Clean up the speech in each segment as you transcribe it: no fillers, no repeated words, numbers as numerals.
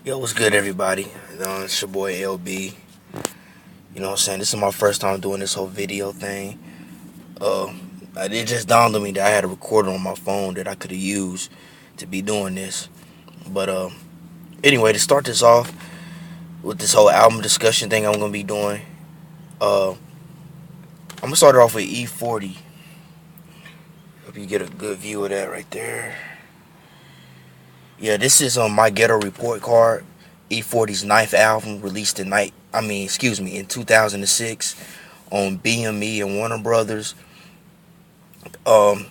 Yo, what's good, everybody? It's your boy LB. You know what I'm saying? This is my first time doing this whole video thing. Uh, it just dawned on me that I had a recorder on my phone that I could have used to be doing this. But anyway, to start this off with this whole album discussion thing I'm gonna be doing, I'm gonna start it off with E-40. Hope you get a good view of that right there. Yeah, this is on my Ghetto report card. E-40's ninth album, released in 2006 on BME and Warner Brothers. Um,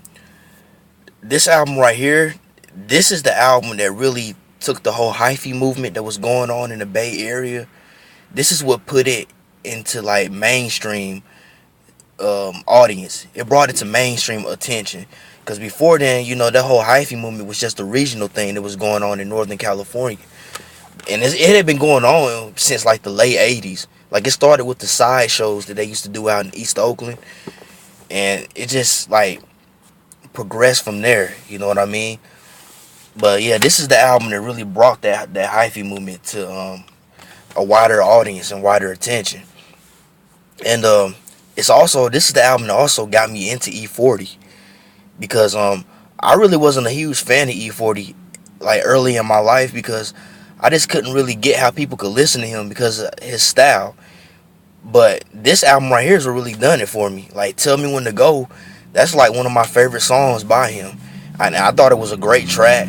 this album right here, this is the album that really took the whole hyphy movement that was going on in the Bay Area. This is what put it into like mainstream audience. It brought it to mainstream attention. Because before then, that whole hyphy movement was just a regional thing that was going on in Northern California. And it had been going on since like the late 80s. Like, it started with the side shows that they used to do out in East Oakland. And it just like progressed from there. You know what I mean? But yeah, this is the album that really brought that hyphy movement to a wider audience and wider attention. And this is the album that also got me into E-40. Because I really wasn't a huge fan of E-40 like early in my life, because I just couldn't really get how people could listen to him because of his style. But this album right here has really done it for me. Like, Tell Me When to Go, that's like one of my favorite songs by him. And I thought it was a great track.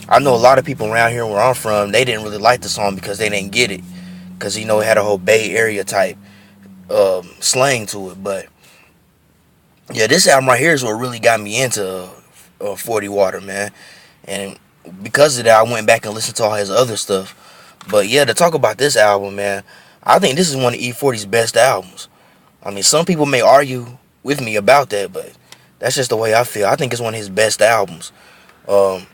I know a lot of people around here where I'm from, they didn't really like the song because they didn't get it. Because, it had a whole Bay Area type slang to it. But yeah, this album right here is what really got me into 40 Water, man. And because of that, I went back and listened to all his other stuff. But yeah, to talk about this album, man, I think this is one of E-40's best albums. I mean, some people may argue with me about that, but that's just the way I feel. I think it's one of his best albums. I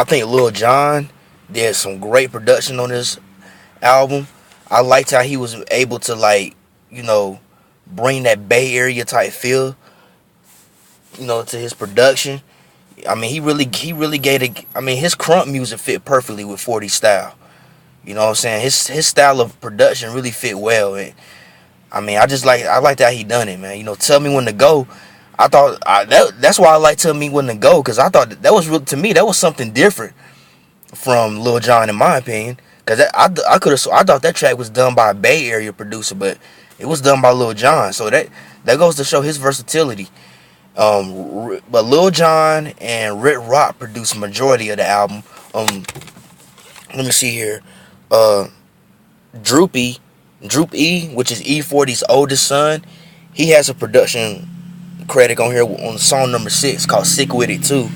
think Lil Jon did some great production on this album. I liked how he was able to, like, bring that Bay Area type feel, to his production. I mean, he really gave it. I mean, his crunk music fit perfectly with 40 style. You know what I'm saying? His style of production really fit well. And I mean, I like how he done it, man. Tell Me When to Go. That's why I like Tell Me When to Go, because I thought that was real, to me, that was something different from Lil Jon, in my opinion. Because I thought that track was done by a Bay Area producer, but it was done by Lil Jon. So that goes to show his versatility. But Lil Jon and Rick Rock produced majority of the album. Let me see here. Droop E, which is E-40's oldest son, he has a production credit on here on song number 6 called Sick With It Too,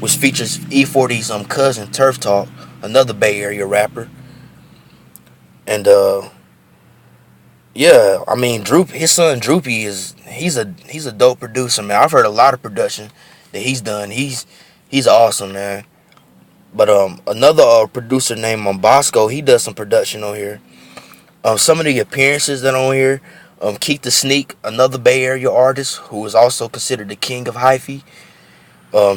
which features E-40's cousin Turf Talk, another Bay Area rapper. And yeah, I mean, his son Droopy he's a dope producer, man. I've heard a lot of production that he's done. He's awesome, man. But another producer named Bosco, he does some production on here. Some of the appearances that are on here, Keith the Sneak, another Bay Area artist who is also considered the king of hyphy.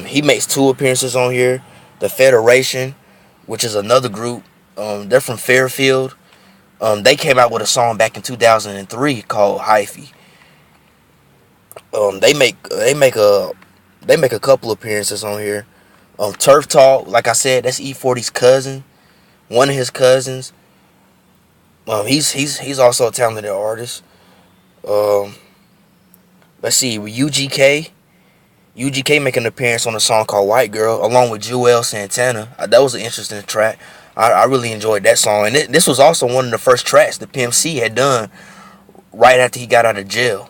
He makes 2 appearances on here. The Federation, which is another group. They're from Fairfield. They came out with a song back in 2003 called Hyphy. They make a couple appearances on here. Turf Talk, like I said, that's E-40's cousin, one of his cousins. He's also a talented artist. Let's see, UGK making an appearance on a song called White Girl, along with Joel Santana. That was an interesting track. I really enjoyed that song. And this was also one of the first tracks that Pimp C had done right after he got out of jail.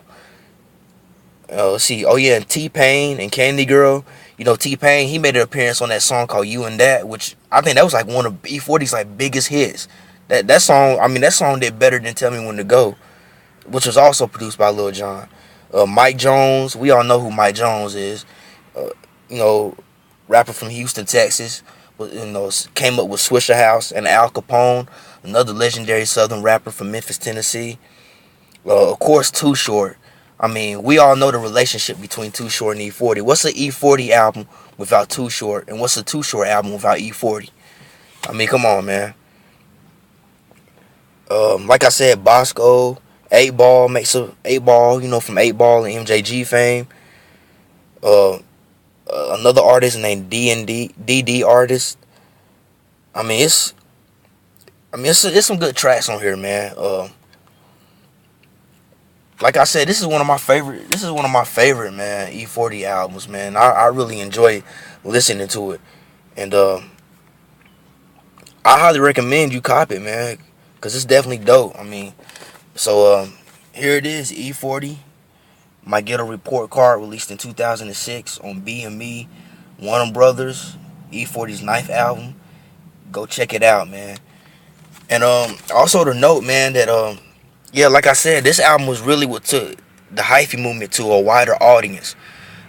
Let's see. Oh, yeah, and T-Pain and Candy Girl. T-Pain, he made an appearance on that song called You and That, which I think that was like one of E-40's like biggest hits. That song did better than Tell Me When to Go, which was also produced by Lil Jon. Mike Jones, we all know who Mike Jones is. Rapper from Houston, Texas. Came up with Swisher House and Al Capone, another legendary Southern rapper from Memphis, Tennessee. Of course, Too Short. I mean, we all know the relationship between Too Short and E-40. What's an E-40 album without Too Short? And what's a Too Short album without E-40? I mean, come on, man. Like I said, Bosco, 8 Ball makes a 8 Ball, from 8 Ball and MJG fame. Uh, Another artist named D artist. I mean, it's some good tracks on here, man. Like I said, this is one of my favorite. This is one of my favorite, man. E-40 albums, man. I really enjoy listening to it, and I highly recommend you copy it, man, cause it's definitely dope. I mean, so here it is, E-40, my Ghetto report card, released in 2006 on B&Me, Warner Brothers, E-40's ninth album. Go check it out, man. And also to note, man, that yeah, like I said, this album was really what took the hyphy movement to a wider audience.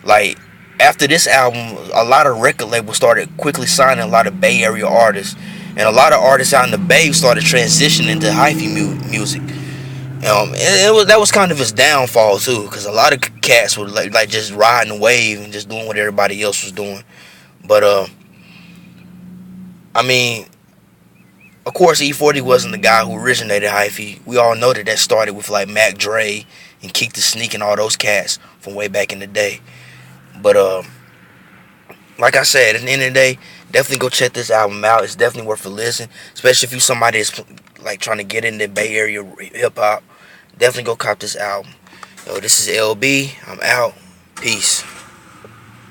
Like, after this album, a lot of record labels started quickly signing a lot of Bay Area artists, and a lot of artists out in the Bay started transitioning to hyphy music. That was kind of his downfall too, because a lot of cats were like just riding the wave and just doing what everybody else was doing. But I mean, of course, E-40 wasn't the guy who originated hyphy. We all know that started with like Mac Dre and Keek the Sneak and all those cats from way back in the day. But like I said, at the end of the day, definitely go check this album out. It's definitely worth a listen, especially if you somebody that's like trying to get into Bay Area hip hop. Definitely go cop this album. Yo, this is LB. I'm out. Peace.